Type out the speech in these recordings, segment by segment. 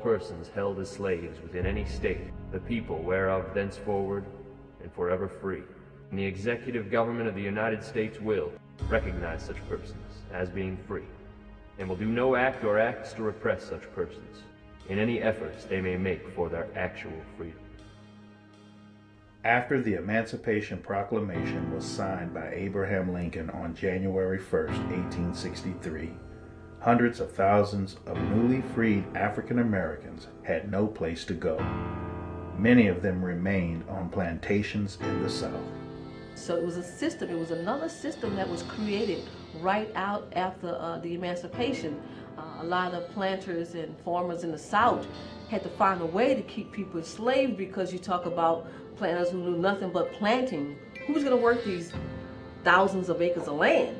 persons held as slaves within any state, the people whereof thenceforward and forever free. And the executive government of the United States will recognize such persons as being free, and will do no act or acts to repress such persons in any efforts they may make for their actual freedom. After the Emancipation Proclamation was signed by Abraham Lincoln on January 1st, 1863, hundreds of thousands of newly freed African Americans had no place to go. Many of them remained on plantations in the South. So it was a system, it was another system that was created right out after the emancipation. A lot of planters and farmers in the South had to find a way to keep people enslaved, because you talk about planters who knew nothing but planting. Who was going to work these thousands of acres of land?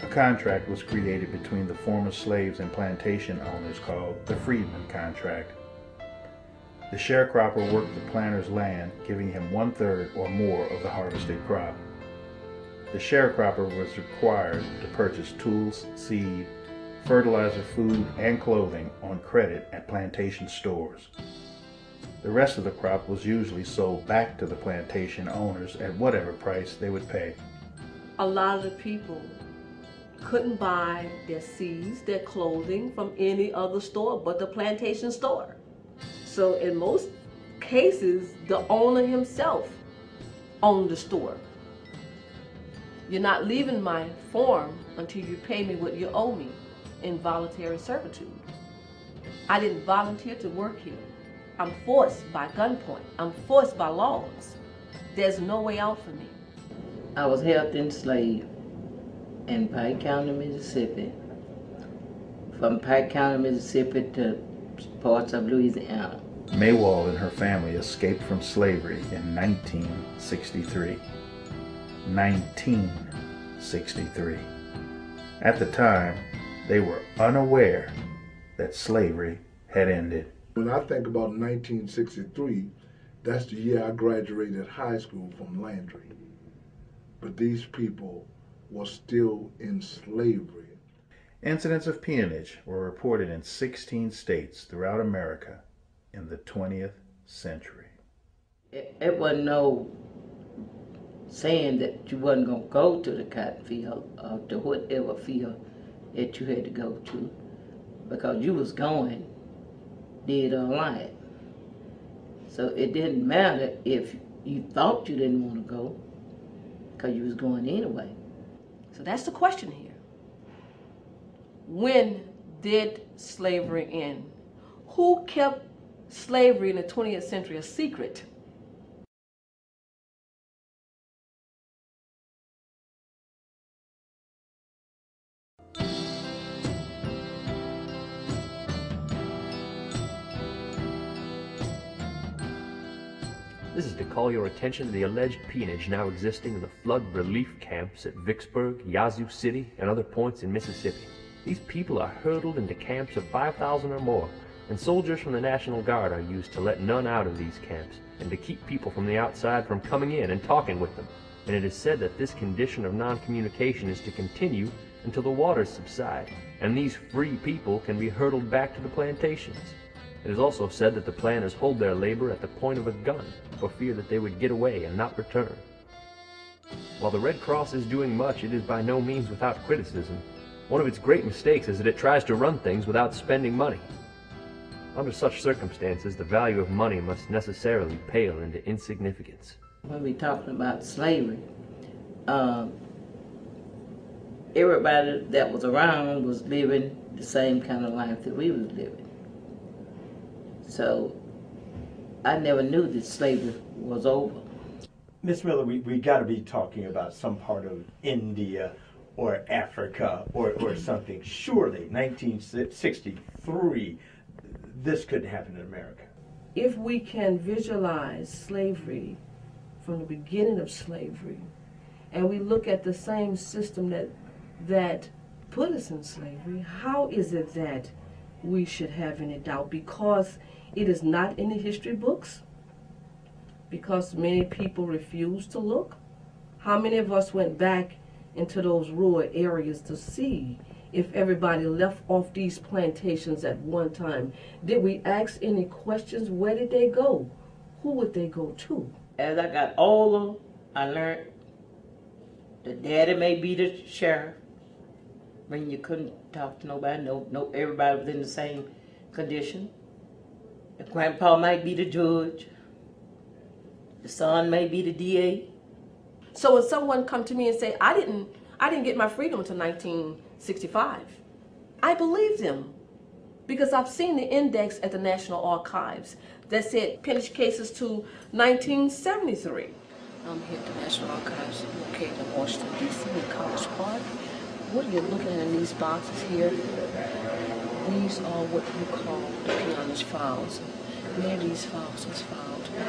A contract was created between the former slaves and plantation owners called the Freedman Contract. The sharecropper worked the planter's land, giving him 1/3 or more of the harvested crop. The sharecropper was required to purchase tools, seed, fertilizer, food, and clothing on credit at plantation stores. The rest of the crop was usually sold back to the plantation owners at whatever price they would pay. A lot of the people couldn't buy their seeds, their clothing from any other store but the plantation store. So in most cases, the owner himself owned the store. You're not leaving my farm until you pay me what you owe me in voluntary servitude. I didn't volunteer to work here. I'm forced by gunpoint. I'm forced by laws. There's no way out for me. I was held enslaved in Pike County, Mississippi. From Pike County, Mississippi to parts of Louisiana. Maywall and her family escaped from slavery in 1963. 1963. At the time, they were unaware that slavery had ended. When I think about 1963, that's the year I graduated high school from Landry. But these people were still in slavery. Incidents of peonage were reported in 16 states throughout America in the 20th century. It wasn't no saying that you wasn't going to go to the cotton field or to whatever field that you had to go to, because you was going, dead or alive. So it didn't matter if you thought you didn't want to go, because you was going anyway. So that's the question here. When did slavery end? Who kept slavery in the 20th century a secret? This is to call your attention to the alleged peonage now existing in the flood relief camps at Vicksburg, Yazoo City, and other points in Mississippi. These people are herded into camps of 5,000 or more, and soldiers from the National Guard are used to let none out of these camps and to keep people from the outside from coming in and talking with them. And it is said that this condition of non-communication is to continue until the waters subside, and these free people can be hurtled back to the plantations. It is also said that the planters hold their labor at the point of a gun for fear that they would get away and not return. While the Red Cross is doing much, it is by no means without criticism. One of its great mistakes is that it tries to run things without spending money. Under such circumstances, the value of money must necessarily pale into insignificance. When we're talking about slavery, everybody that was around was living the same kind of life that we was living. So I never knew that slavery was over. Miss Miller, we got to be talking about some part of India or Africa or something. Surely, 1963, this couldn't happen in America. If we can visualize slavery from the beginning of slavery, and we look at the same system that put us in slavery, how is it that we should have any doubt? Because it is not in the history books? Because many people refuse to look? How many of us went back into those rural areas to see if everybody left off these plantations at one time? Did we ask any questions? Where did they go? Who would they go to? As I got older, I learned the daddy may be the sheriff. When you couldn't talk to nobody, no, everybody was in the same condition. The grandpa might be the judge. The son may be the DA. So when someone come to me and say, I didn't get my freedom until 1965, I believe them because I've seen the index at the National Archives that said peonage cases to 1973. I'm here at the National Archives located in Washington, D.C. in College Park. What you're looking at in these boxes here, these are what you call the peonage files. Many of these files was filed by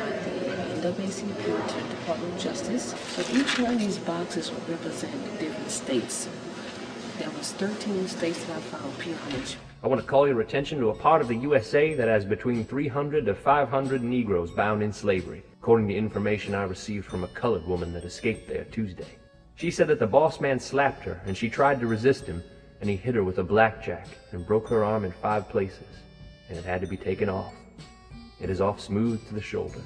the NAACP to the Department of Justice. So each one of these boxes would represent different states. There was 13 states that I filed peonage. I want to call your attention to a part of the USA that has between 300 to 500 Negroes bound in slavery, according to information I received from a colored woman that escaped there Tuesday. She said that the boss man slapped her and she tried to resist him, and he hit her with a blackjack and broke her arm in 5 places, and it had to be taken off. It is off smooth to the shoulder.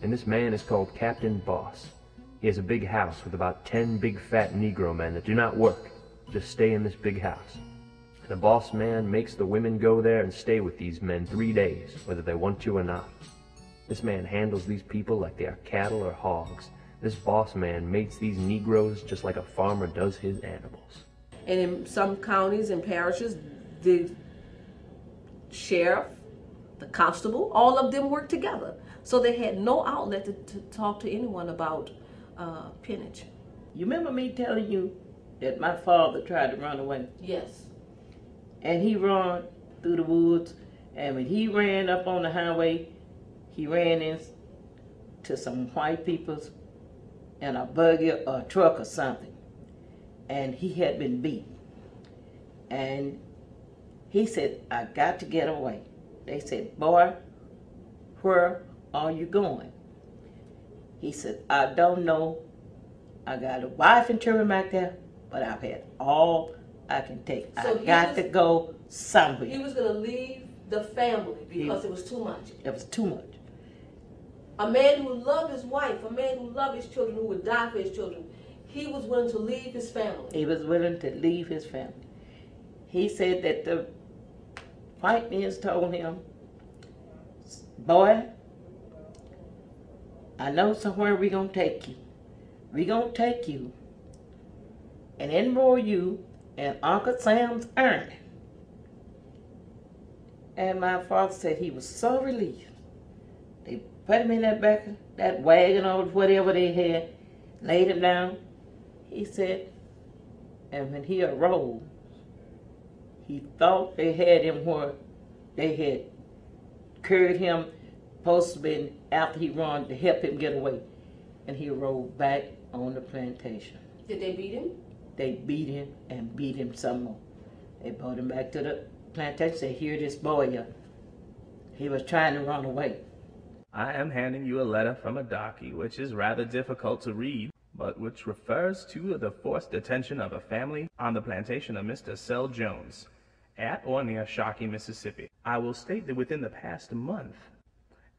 And this man is called Captain Boss. He has a big house with about 10 big fat Negro men that do not work, just stay in this big house. And the boss man makes the women go there and stay with these men 3 days, whether they want to or not. This man handles these people like they are cattle or hogs. This boss man mates these Negroes just like a farmer does his animals. And in some counties and parishes, the sheriff, the constable, all of them worked together. So they had no outlet to talk to anyone about peonage. You remember me telling you that my father tried to run away? Yes. And he ran through the woods, and when he ran up on the highway, he ran into some white people's in a buggy or a truck or something, and he had been beat. And he said, I got to get away. They said, boy, where are you going? He said, I don't know. I got a wife and children back there, but I've had all I can take. So I got to go somewhere. He was going to leave the family because it was too much. It was too much. A man who loved his wife, a man who loved his children, who would die for his children, he was willing to leave his family. He was willing to leave his family. He said that the white men told him, boy, I know somewhere we're going to take you. We're going to take you and enroll you in Uncle Sam's army. And my father said he was so relieved. They put him in that back of that wagon or whatever they had, laid him down. He said, and when he arose, he thought they had him where they had carried him, supposed to be after he run to help him get away. And he rolled back on the plantation. Did they beat him? They beat him and beat him some more. They brought him back to the plantation, said, here this boy here. He was trying to run away. I am handing you a letter from a darky, which is rather difficult to read, but which refers to the forced detention of a family on the plantation of Mr. Sel Jones, at or near Shockey, Mississippi. I will state that within the past month,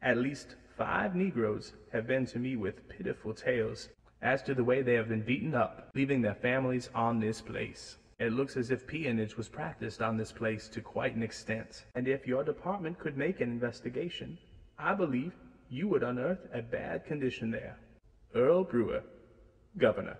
at least 5 Negroes have been to me with pitiful tales as to the way they have been beaten up, leaving their families on this place. It looks as if peonage was practiced on this place to quite an extent, and if your department could make an investigation, I believe you would unearth a bad condition there. Earl Brewer, Governor.